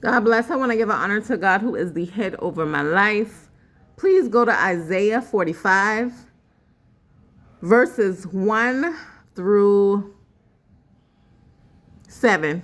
God bless. I want to give an honor to God who is the head over my life. Please go to Isaiah 45, verses 1 through 7.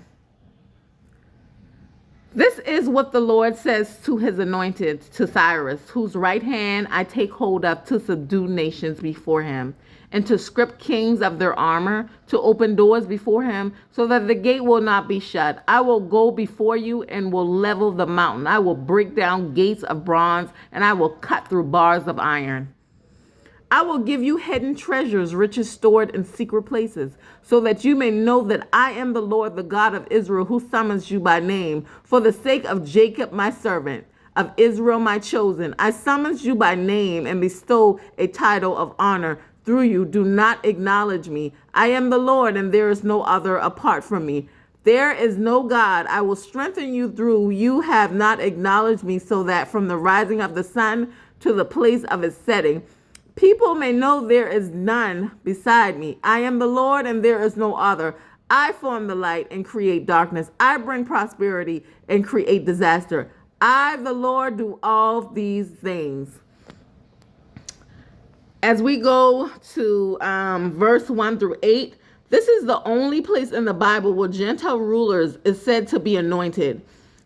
This is what the Lord says to his anointed, to Cyrus, whose right hand I take hold of to subdue nations before him, and to strip kings of their armor, to open doors before him, so that the gate will not be shut. I will go before you and will level the mountain. I will break down gates of bronze, and I will cut through bars of iron. I will give you hidden treasures, riches stored in secret places, so that you may know that I am the Lord, the God of Israel, who summons you by name. For the sake of Jacob, my servant, of Israel, my chosen, I summons you by name and bestow a title of honor through you. Do not acknowledge me. I am the Lord, and there is no other apart from me. There is no God. I will strengthen you through you have not acknowledged me, so that from the rising of the sun to the place of its setting, people may know there is none beside me. I am the Lord, and there is no other. I form the light and create darkness. I bring prosperity and create disaster. I, the Lord, do all these things. As we go to verse 1 through 8, this is the only place in the Bible where Gentile rulers is said to be anointed.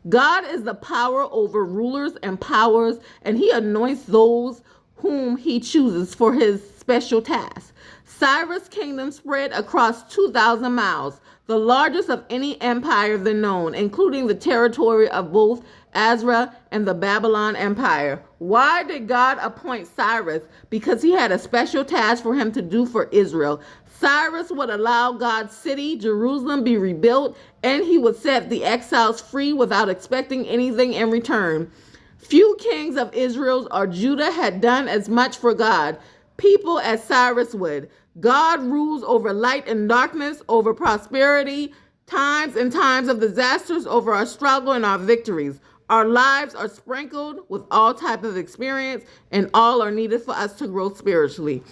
God is the power over rulers and powers, and he anoints those whom he chooses for his special task. Cyrus' kingdom spread across 2,000 miles, the largest of any empire then known, including the territory of both Azra and the Babylon Empire. Why did God appoint Cyrus? Because he had a special task for him to do for Israel. Cyrus would allow God's city, Jerusalem, be rebuilt, and he would set the exiles free without expecting anything in return. Few kings of Israel or Judah had done as much for God, people as Cyrus would. God rules over light and darkness, over prosperity, times and times of disasters, over our struggle and our victories. Our lives are sprinkled with all type of experience, and all are needed for us to grow spiritually.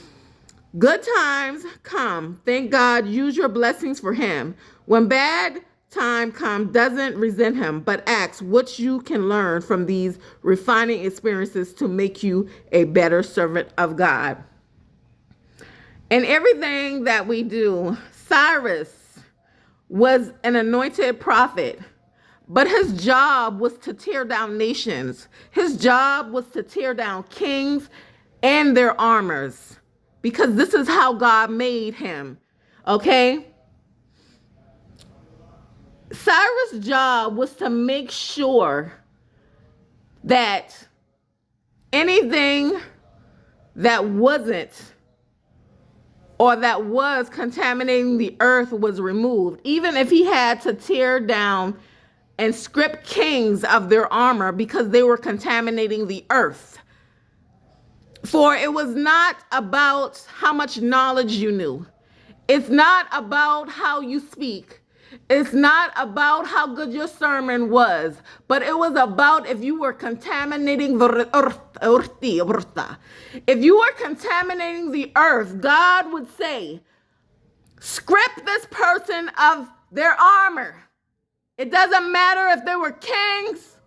Good times come. Thank God. Use your blessings for him. When bad time comes, doesn't resent him, but acts what you can learn from these refining experiences to make you a better servant of God. In everything that we do, Cyrus was an anointed prophet, but his job was to tear down nations. His job was to tear down kings and their armors, because this is how God made him. Okay? Cyrus' job was to make sure that anything that wasn't or that was contaminating the earth was removed, even if he had to tear down and strip kings of their armor because they were contaminating the earth. For it was not about how much knowledge you knew. It's not about how you speak. It's not about how good your sermon was, but it was about if you were contaminating the earth. If you were contaminating the earth, God would say, strip this person of their armor. It doesn't matter if they were kings.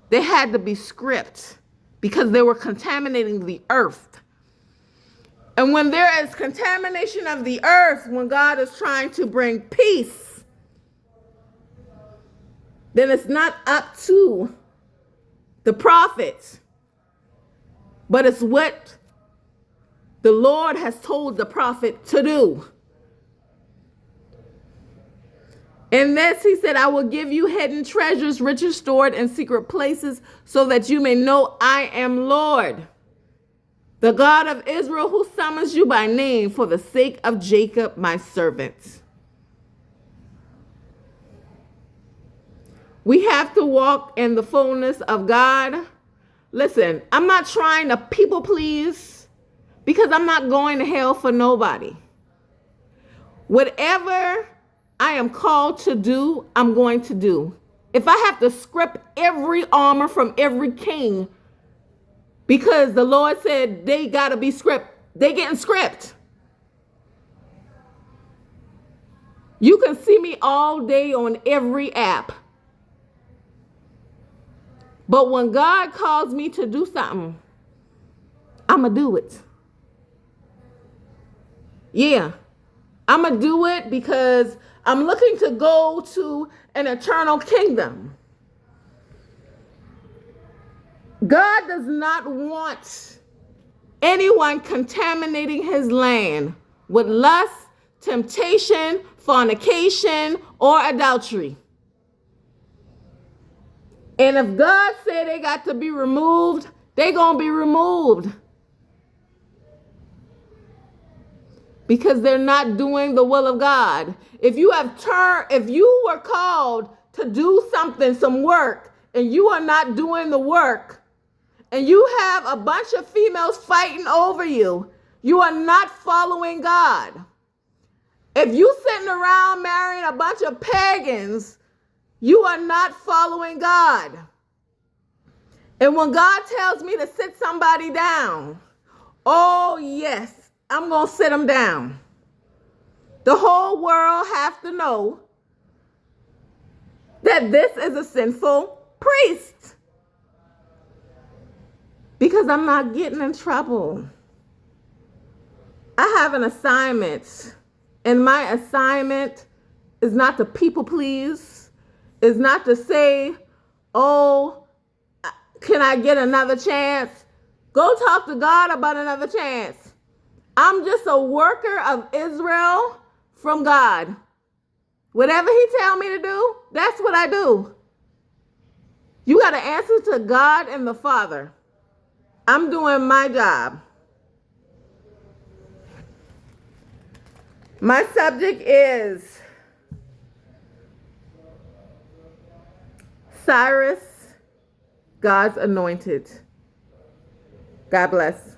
They had to be stripped because they were contaminating the earth. And when there is contamination of the earth, when God is trying to bring peace, then it's not up to the prophet, but it's what the Lord has told the prophet to do. In this, he said, I will give you hidden treasures, riches stored in secret places, so that you may know I am Lord, the God of Israel, who summons you by name for the sake of Jacob, my servant. We have to walk in the fullness of God. Listen, I'm not trying to people please, because I'm not going to hell for nobody. Whatever I am called to do, I'm going to do. If I have to strip every armor from every king, because the Lord said they got to be stripped, they getting stripped. You can see me all day on every app. But when God calls me to do something, I'm going to do it. Yeah, I'm going to do it because I'm looking to go to an eternal kingdom. God does not want anyone contaminating his land with lust, temptation, fornication, or adultery. And if God said they got to be removed, they're going to be removed. Because they're not doing the will of God. If you were called to do something, some work, and you are not doing the work, and you have a bunch of females fighting over you, you are not following God. If you sitting around marrying a bunch of pagans, you are not following God. And when God tells me to sit somebody down, oh yes, I'm going to sit them down. The whole world has to know that this is a sinful priest. Because I'm not getting in trouble. I have an assignment. And my assignment is not to people please. Is not to say, oh, can I get another chance? Go talk to God about another chance. I'm just a worker of Israel from God. Whatever he tell me to do, that's what I do. You got to answer to God and the Father. I'm doing my job. My subject is Cyrus, God's anointed. God bless.